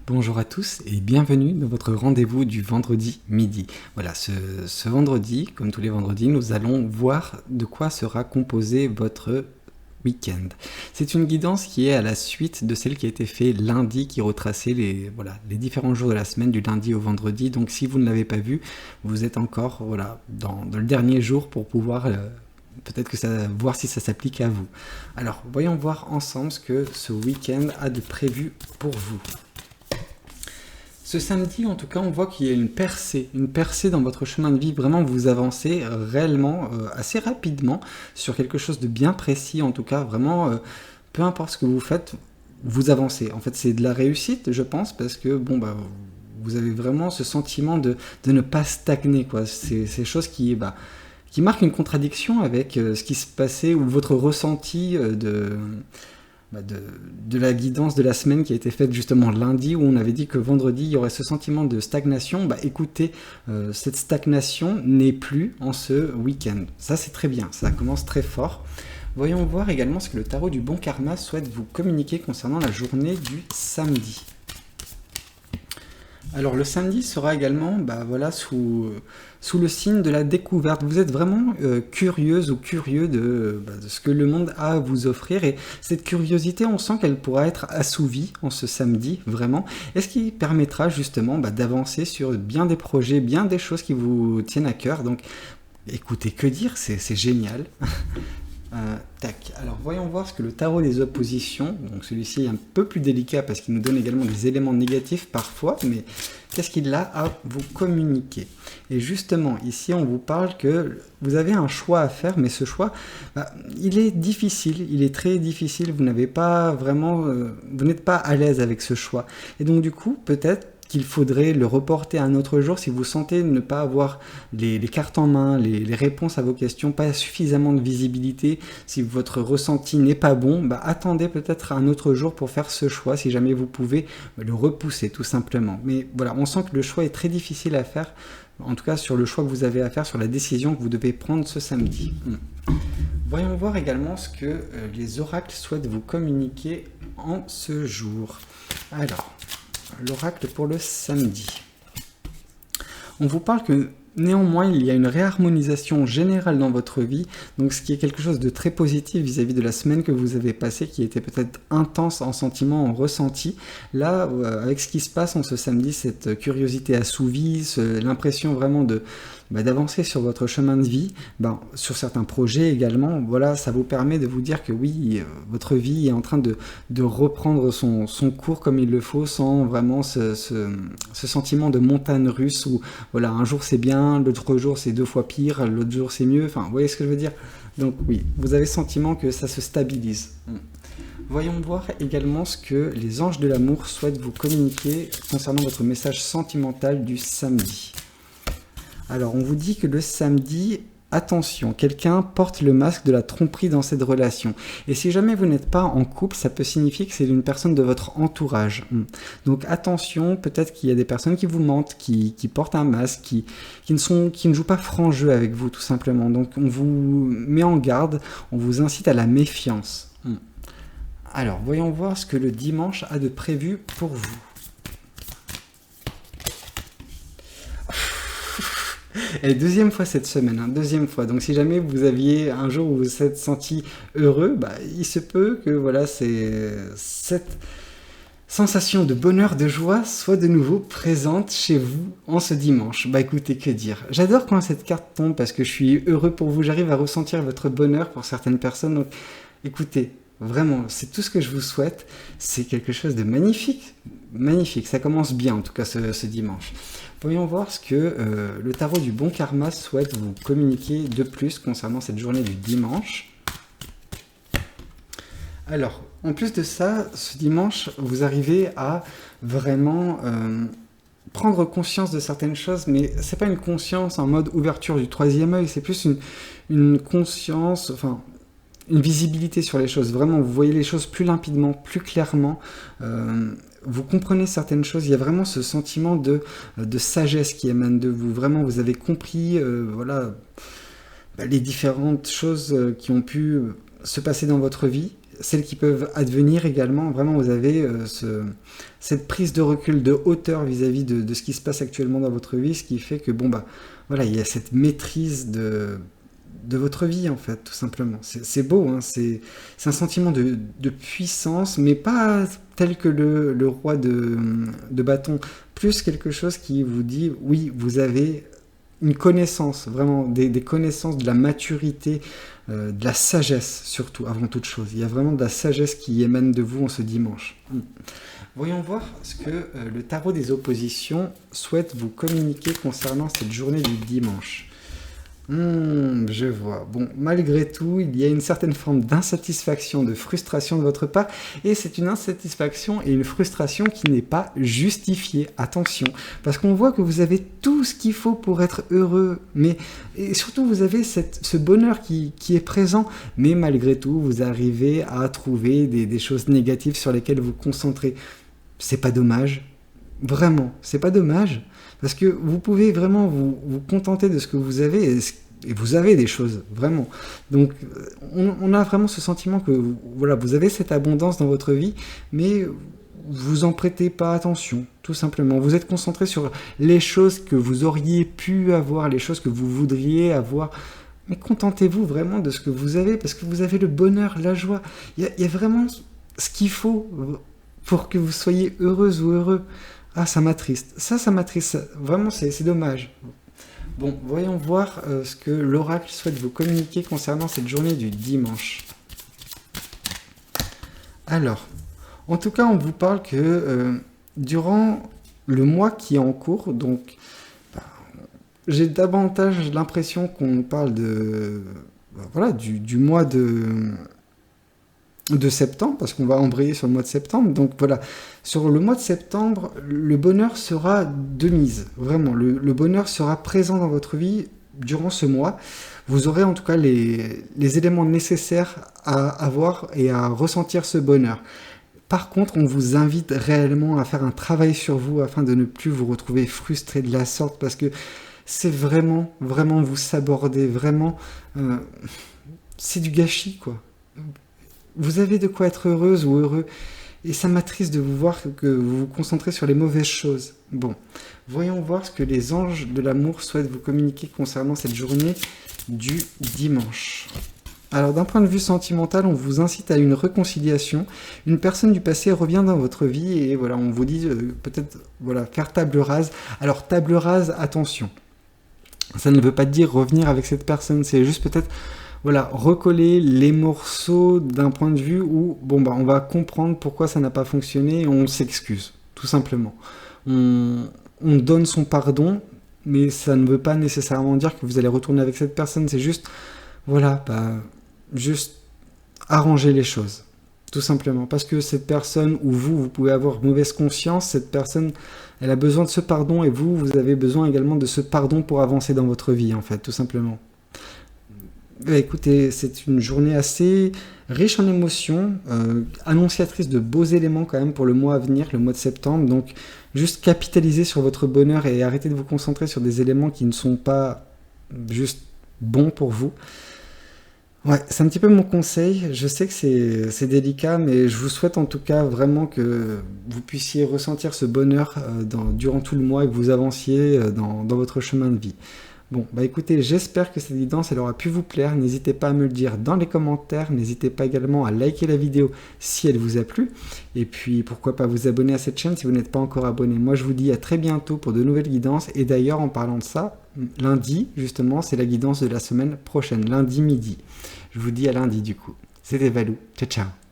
Bonjour à tous et bienvenue dans votre rendez-vous du vendredi midi. Voilà, ce vendredi, comme tous les vendredis, nous allons voir de quoi sera composé votre week-end. C'est une guidance qui est à la suite de celle qui a été faite lundi, qui retraçait les différents jours de la semaine, du lundi au vendredi. Donc si vous ne l'avez pas vu, vous êtes encore dans le dernier jour pour pouvoir peut-être voir si ça s'applique à vous. Alors, voyons voir ensemble ce que ce week-end a de prévu pour vous. Ce samedi, en tout cas, on voit qu'il y a une percée dans votre chemin de vie. Vraiment, vous avancez réellement, assez rapidement, sur quelque chose de bien précis. En tout cas, vraiment, peu importe ce que vous faites, vous avancez. En fait, c'est de la réussite, je pense, parce que, vous avez vraiment ce sentiment de ne pas stagner, quoi. C'est ces choses qui marquent une contradiction avec ce qui se passait, ou votre ressenti de la guidance de la semaine qui a été faite justement lundi, où on avait dit que vendredi il y aurait ce sentiment de stagnation. Écoutez, cette stagnation n'est plus en ce week-end. Ça, c'est très bien, ça commence très fort. Voyons voir également ce que le tarot du bon karma souhaite vous communiquer concernant la journée du samedi. Alors le samedi sera également sous le signe de la découverte. Vous êtes vraiment curieuse ou curieux de ce que le monde a à vous offrir, et cette curiosité, on sent qu'elle pourra être assouvie en ce samedi, vraiment, et ce qui permettra justement d'avancer sur bien des projets, bien des choses qui vous tiennent à cœur. Donc écoutez, que dire, c'est génial. Alors voyons voir ce que le tarot des oppositions, donc celui-ci est un peu plus délicat parce qu'il nous donne également des éléments négatifs parfois, mais qu'est-ce qu'il a à vous communiquer? Et justement, ici on vous parle que vous avez un choix à faire, mais ce choix, il est difficile, il est très difficile, vous n'êtes pas à l'aise avec ce choix. Et donc du coup, peut-être qu'il faudrait le reporter à un autre jour si vous sentez ne pas avoir les cartes en main, les réponses à vos questions, pas suffisamment de visibilité, si votre ressenti n'est pas bon, attendez peut-être un autre jour pour faire ce choix, si jamais vous pouvez le repousser tout simplement. Mais voilà, on sent que le choix est très difficile à faire, en tout cas sur le choix que vous avez à faire, sur la décision que vous devez prendre ce samedi. Voyons voir également ce que les oracles souhaitent vous communiquer en ce jour. Alors, l'oracle pour le samedi. On vous parle que néanmoins il y a une réharmonisation générale dans votre vie, donc ce qui est quelque chose de très positif vis-à-vis de la semaine que vous avez passée, qui était peut-être intense en sentiment, en ressenti. Là, avec ce qui se passe en ce samedi, cette curiosité assouvie, l'impression vraiment d'avancer sur votre chemin de vie, sur certains projets également, voilà, ça vous permet de vous dire que oui, votre vie est en train de reprendre son cours comme il le faut, sans vraiment ce sentiment de montagne russe où voilà, un jour c'est bien, l'autre jour c'est 2 fois pire, l'autre jour c'est mieux, enfin, vous voyez ce que je veux dire? Donc oui, vous avez le sentiment que ça se stabilise. Voyons voir également ce que les anges de l'amour souhaitent vous communiquer concernant votre message sentimental du samedi. Alors, on vous dit que le samedi, attention, quelqu'un porte le masque de la tromperie dans cette relation. Et si jamais vous n'êtes pas en couple, ça peut signifier que c'est une personne de votre entourage. Donc attention, peut-être qu'il y a des personnes qui vous mentent, qui portent un masque, qui ne jouent pas franc jeu avec vous, tout simplement. Donc on vous met en garde, on vous incite à la méfiance. Alors, voyons voir ce que le dimanche a de prévu pour vous. Et deuxième fois cette semaine, deuxième fois. Donc si jamais vous aviez un jour où vous vous êtes senti heureux, il se peut que cette sensation de bonheur, de joie soit de nouveau présente chez vous en ce dimanche. Écoutez, que dire. J'adore quand cette carte tombe parce que je suis heureux pour vous, j'arrive à ressentir votre bonheur pour certaines personnes. Donc écoutez, vraiment, c'est tout ce que je vous souhaite. C'est quelque chose de magnifique. Magnifique, ça commence bien en tout cas ce dimanche. Voyons voir ce que le tarot du bon karma souhaite vous communiquer de plus concernant cette journée du dimanche. Alors, en plus de ça, ce dimanche, vous arrivez à vraiment prendre conscience de certaines choses, mais c'est pas une conscience en mode ouverture du troisième œil, c'est plus une conscience, une visibilité sur les choses. Vraiment, vous voyez les choses plus limpidement, plus clairement. Vous comprenez certaines choses. Il y a vraiment ce sentiment de sagesse qui émane de vous. Vraiment, vous avez compris les différentes choses qui ont pu se passer dans votre vie. celles qui peuvent advenir également. Vraiment, vous avez cette prise de recul, de hauteur vis-à-vis de ce qui se passe actuellement dans votre vie, ce qui fait que, bon, bah, voilà, il y a cette maîtrise de votre vie, en fait, tout simplement. C'est beau, hein, c'est un sentiment de puissance, mais pas tel que le roi de bâton, plus quelque chose qui vous dit, oui, vous avez une connaissance, vraiment des connaissances, de la maturité, de la sagesse surtout, avant toute chose. Il y a vraiment de la sagesse qui émane de vous en ce dimanche. Voyons voir ce que le tarot des oppositions souhaite vous communiquer concernant cette journée du dimanche. Je vois. Bon, malgré tout, il y a une certaine forme d'insatisfaction, de frustration de votre part, et c'est une insatisfaction et une frustration qui n'est pas justifiée. Attention, parce qu'on voit que vous avez tout ce qu'il faut pour être heureux, et surtout vous avez ce bonheur qui est présent, mais malgré tout, vous arrivez à trouver des choses négatives sur lesquelles vous concentrez. C'est pas dommage. Vraiment, c'est pas dommage. Parce que vous pouvez vraiment vous contenter de ce que vous avez, et vous avez des choses, vraiment. Donc, on a vraiment ce sentiment que voilà, vous avez cette abondance dans votre vie, mais vous en prêtez pas attention, tout simplement. Vous êtes concentré sur les choses que vous auriez pu avoir, les choses que vous voudriez avoir. Mais contentez-vous vraiment de ce que vous avez, parce que vous avez le bonheur, la joie. Il y a vraiment ce qu'il faut pour que vous soyez heureuse ou heureux. Ah, ça m'attriste. Ça m'attriste. Vraiment, c'est dommage. Bon, voyons voir ce que l'oracle souhaite vous communiquer concernant cette journée du dimanche. Alors, en tout cas, on vous parle que durant le mois qui est en cours, donc, j'ai davantage l'impression qu'on parle voilà, du mois de septembre, parce qu'on va embrayer sur le mois de septembre. Donc voilà, sur le mois de septembre, le bonheur sera de mise. Vraiment, le bonheur sera présent dans votre vie durant ce mois. Vous aurez en tout cas les éléments nécessaires à avoir et à ressentir ce bonheur. Par contre, on vous invite réellement à faire un travail sur vous afin de ne plus vous retrouver frustré de la sorte, parce que c'est vraiment, vraiment vous saborder, vraiment, c'est du gâchis, quoi. Vous avez de quoi être heureuse ou heureux, et ça m'attriste de vous voir que vous vous concentrez sur les mauvaises choses. Bon, voyons voir ce que les anges de l'amour souhaitent vous communiquer concernant cette journée du dimanche. Alors, d'un point de vue sentimental, on vous incite à une réconciliation. Une personne du passé revient dans votre vie, et voilà, on vous dit peut-être voilà, faire table rase. Alors, table rase, attention. Ça ne veut pas dire revenir avec cette personne, c'est juste peut-être voilà, recoller les morceaux d'un point de vue où bon, bah, on va comprendre pourquoi ça n'a pas fonctionné et on s'excuse, tout simplement. On donne son pardon, mais ça ne veut pas nécessairement dire que vous allez retourner avec cette personne, c'est juste, voilà, bah, juste arranger les choses, tout simplement. Parce que cette personne, ou vous pouvez avoir mauvaise conscience, cette personne, elle a besoin de ce pardon, et vous avez besoin également de ce pardon pour avancer dans votre vie, en fait, tout simplement. Écoutez, c'est une journée assez riche en émotions, annonciatrice de beaux éléments quand même pour le mois à venir, le mois de septembre. Donc, juste capitalisez sur votre bonheur et arrêtez de vous concentrer sur des éléments qui ne sont pas juste bons pour vous. Ouais, c'est un petit peu mon conseil. Je sais que c'est délicat, mais je vous souhaite en tout cas vraiment que vous puissiez ressentir ce bonheur durant tout le mois et que vous avanciez dans votre chemin de vie. Bon, bah écoutez, j'espère que cette guidance elle aura pu vous plaire. N'hésitez pas à me le dire dans les commentaires. N'hésitez pas également à liker la vidéo si elle vous a plu. Et puis, pourquoi pas vous abonner à cette chaîne si vous n'êtes pas encore abonné. Moi, je vous dis à très bientôt pour de nouvelles guidances. Et d'ailleurs, en parlant de ça, lundi, justement, c'est la guidance de la semaine prochaine, lundi midi. Je vous dis à lundi du coup. C'était Valou. Ciao, ciao.